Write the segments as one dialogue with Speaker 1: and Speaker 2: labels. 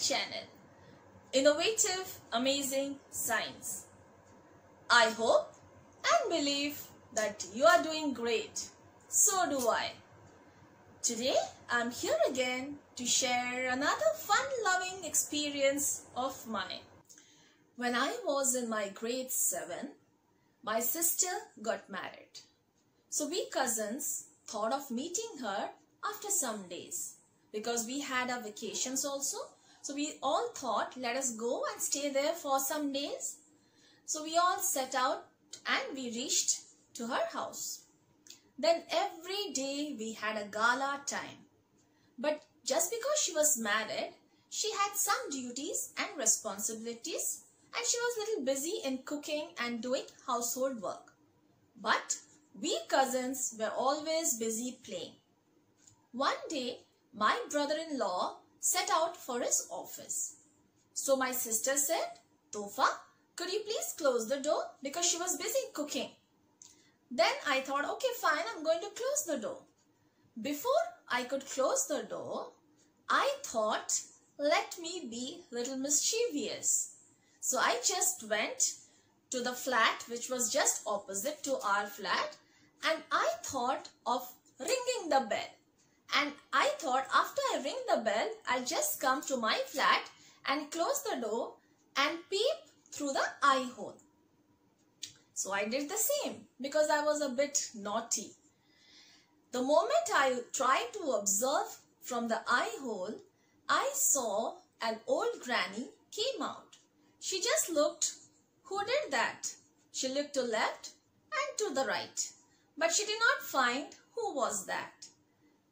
Speaker 1: channel, Innovative Amazing Science. I hope and believe that you are doing great. So do I. Today I'm here again to share another fun-loving experience of mine. When I was in my grade 7, my sister got married. So we cousins thought of meeting her after some days because we had our vacations also. So we all thought, let us go and stay there for some days. So we all set out and we reached to her house. Then every day we had a gala time. But just because she was married, she had some duties and responsibilities and she was a little busy in cooking and doing household work. But we cousins were always busy playing. One day, my brother-in-law set out for his office. So my sister said, Tofa, could you please close the door? Because she was busy cooking. Then I thought, okay, fine, I'm going to close the door. Before I could close the door, I thought, let me be a little mischievous. So I just went to the flat which was just opposite to our flat and I thought of ringing the bell. And I thought after I ring the bell, I'll just come to my flat and close the door and peep through the eye hole. So I did the same because I was a bit naughty. The moment I tried to observe from the eye hole, I saw an old granny came out. She just looked, who did that? She looked to left and to the right, but she did not find who was that.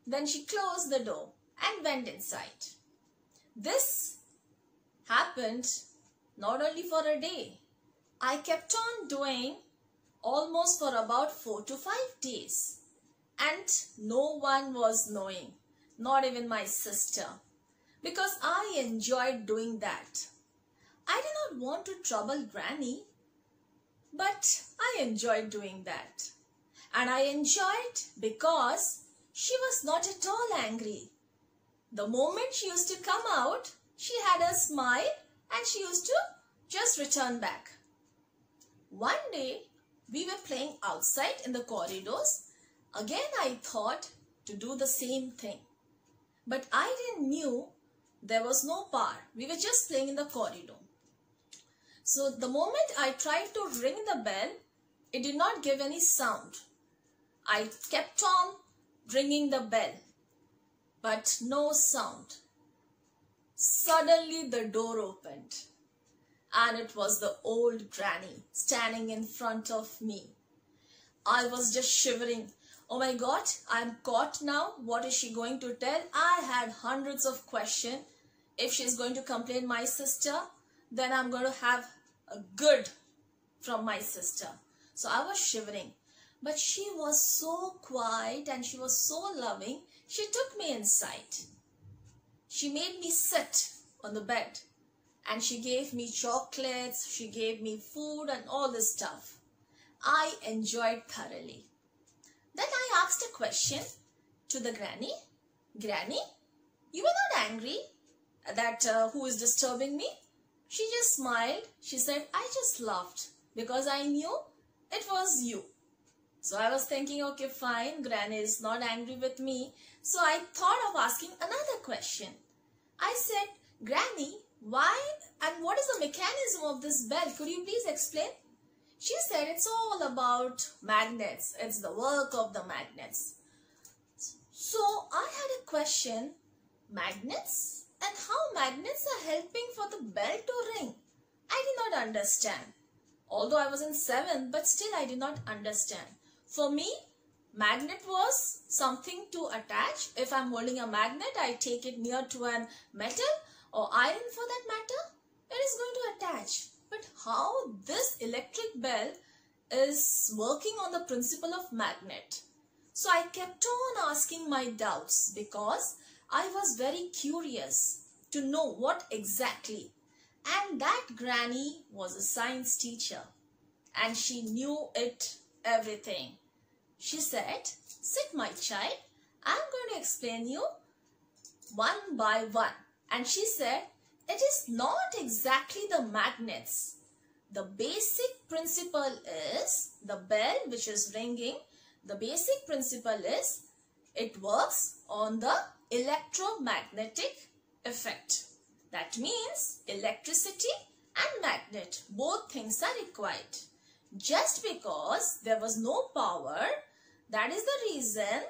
Speaker 1: Then she closed the door and went inside. This happened not only for a day. I kept on doing almost for about 4 to 5 days. And no one was knowing, not even my sister, because I enjoyed doing that. I did not want to trouble Granny, but I enjoyed doing that. And I enjoyed because she was not at all angry. The moment she used to come out, she had a smile and she used to just return back. One day, we were playing outside in the corridors. Again, I thought to do the same thing. But I didn't knew there was no power. We were just playing in the corridor. So the moment I tried to ring the bell, it did not give any sound. I kept on ringing the bell, but no sound. Suddenly the door opened and it was the old granny standing in front of me. I was just shivering. Oh my God, I'm caught now. What is she going to tell? I had hundreds of questions. If she's going to complain my sister, then I'm going to have a good from my sister. So I was shivering. But she was so quiet and she was so loving. She took me inside. She made me sit on the bed. And she gave me chocolates. She gave me food and all this stuff. I enjoyed thoroughly. Then I asked a question to the granny. Granny, you were not angry that who is disturbing me? She just smiled. She said, I just laughed because I knew it was you. So I was thinking, okay, fine, Granny is not angry with me. So I thought of asking another question. I said, Granny, why and what is the mechanism of this bell? Could you please explain? She said, it's all about magnets. It's the work of the magnets. So I had a question, magnets? And how magnets are helping for the bell to ring? I did not understand. Although I was in 7th, but still I did not understand. For me, magnet was something to attach. If I'm holding a magnet, I take it near to a metal or iron for that matter. It is going to attach. But how this electric bell is working on the principle of magnet? So I kept on asking my doubts because I was very curious to know what exactly. And that granny was a science teacher and she knew it everything. She said, sit my child, I'm going to explain you one by one. And she said, it is not exactly the magnets. The basic principle is the bell which is ringing. The basic principle is it works on the electromagnetic effect. That means electricity and magnet, both things are required. Just because there was no power, that is the reason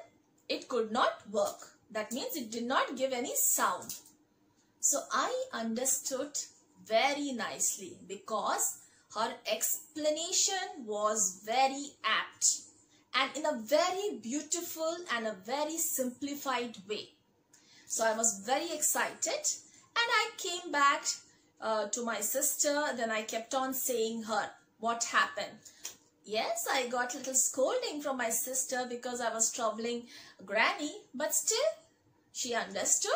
Speaker 1: it could not work. That means it did not give any sound. So I understood very nicely because her explanation was very apt and in a very beautiful and a very simplified way. So I was very excited and I came back to my sister. Then I kept on saying her what happened. Yes, I got a little scolding from my sister because I was troubling Granny, but still she understood.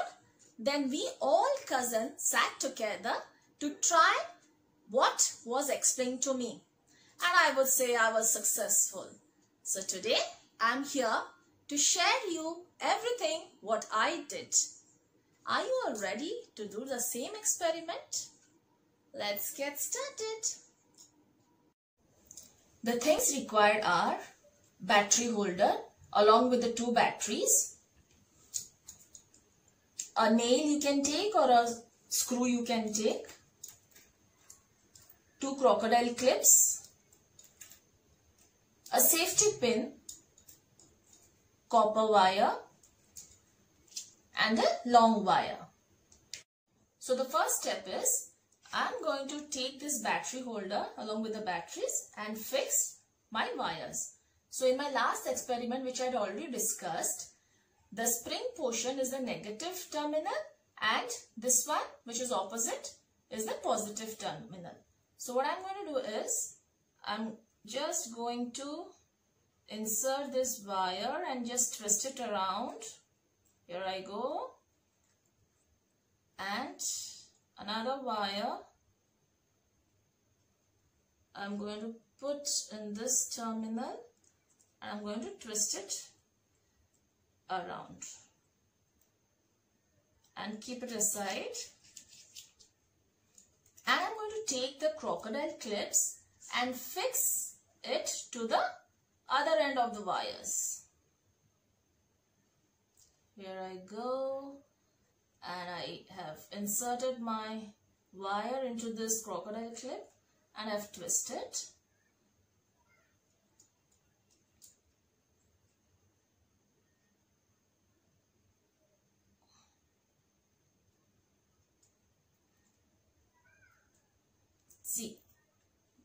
Speaker 1: Then we all cousins sat together to try what was explained to me. And I would say I was successful. So today I am here to share you everything what I did. Are you all ready to do the same experiment? Let's get started. The things required are battery holder along with the 2 batteries, a nail you can take or a screw you can take, 2 crocodile clips, a safety pin, copper wire and a long wire. So the first step is I am going to take this battery holder along with the batteries and fix my wires. So in my last experiment which I had already discussed, the spring portion is the negative terminal and this one which is opposite is the positive terminal. So what I am going to do is I am just going to insert this wire and just twist it around. Here I go. And another wire I'm going to put in this terminal and I'm going to twist it around and keep it aside. And I'm going to take the crocodile clips and fix it to the other end of the wires. Here I go. And I have inserted my wire into this crocodile clip and I've twisted. See,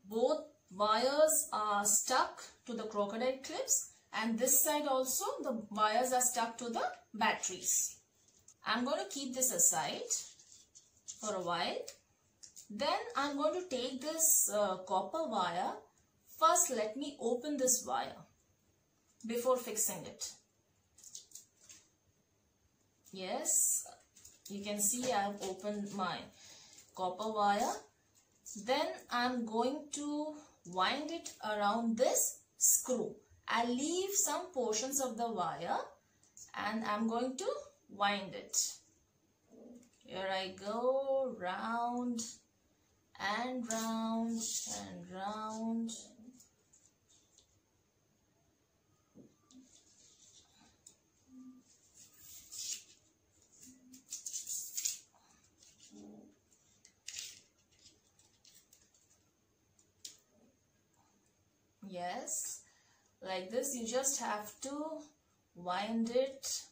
Speaker 1: both wires are stuck to the crocodile clips and this side also the wires are stuck to the batteries. I'm going to keep this aside for a while. Then I'm going to take this copper wire. First let me open this wire before fixing it. Yes, you can see I have opened my copper wire. Then I'm going to wind it around this screw. I'll leave some portions of the wire and I'm going to wind it. Here I go, round and round and round. Yes, like this you just have to wind it.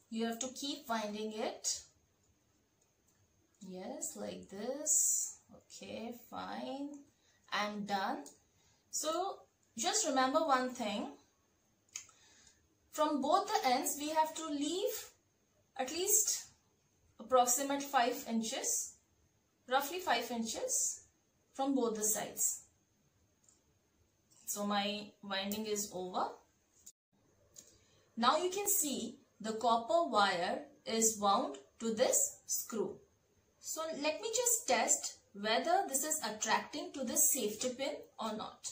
Speaker 1: You have to keep winding it. Yes, like this. Okay, fine. I'm done. So just remember one thing. From both the ends, we have to leave at least approximate 5 inches, roughly 5 inches from both the sides. So my winding is over. Now you can see the copper wire is wound to this screw. So let me just test whether this is attracting to this safety pin or not.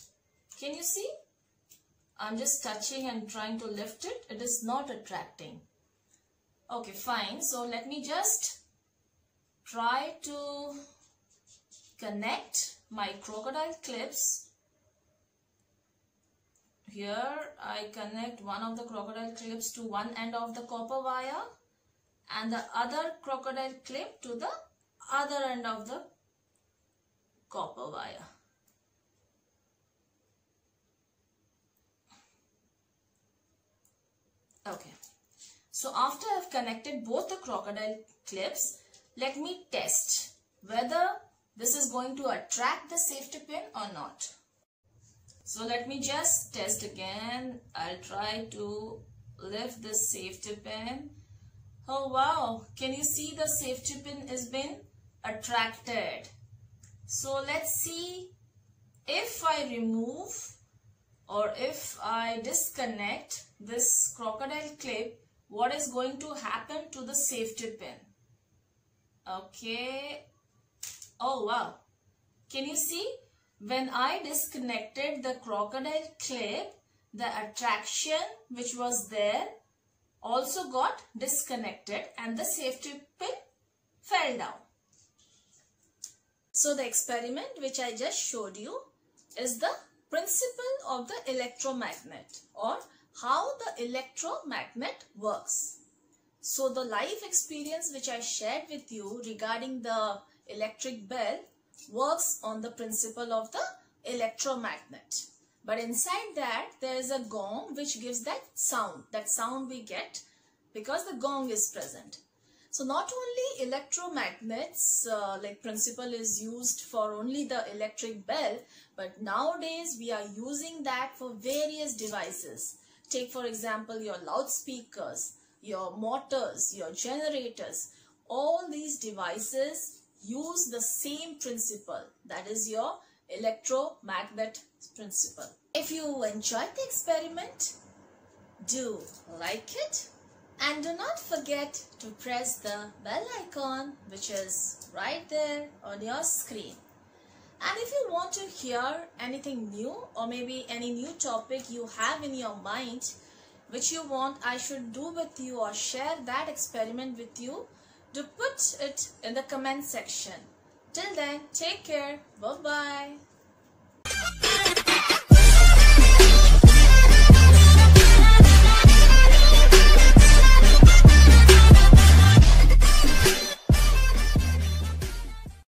Speaker 1: Can you see? I'm just touching and trying to lift it. It is not attracting. Okay, fine. So let me just try to connect my crocodile clips. Here I connect one of the crocodile clips to one end of the copper wire and the other crocodile clip to the other end of the copper wire. Okay. So after I have connected both the crocodile clips, let me test whether this is going to attract the safety pin or not. So let me just test again. I'll try to lift this safety pin. Oh wow, can you see the safety pin has been attracted? So let's see if I remove or if I disconnect this crocodile clip, what is going to happen to the safety pin. Okay. Oh wow. Can you see? When I disconnected the crocodile clip, the attraction which was there also got disconnected and the safety pin fell down. So the experiment which I just showed you is the principle of the electromagnet or how the electromagnet works. So the life experience which I shared with you regarding the electric bell works on the principle of the electromagnet. But inside that there is a gong which gives that sound we get because the gong is present. So not only electromagnets like principle is used for only the electric bell, but nowadays we are using that for various devices. Take for example your loudspeakers, your motors, your generators. All these devices use the same principle, that is your electromagnet principle. If you enjoyed the experiment, do like it and do not forget to press the bell icon which is right there on your screen. And if you want to hear anything new or maybe any new topic you have in your mind which you want I should do with you or share that experiment with you, do put it in the comment section. Till then, take care. Bye-bye.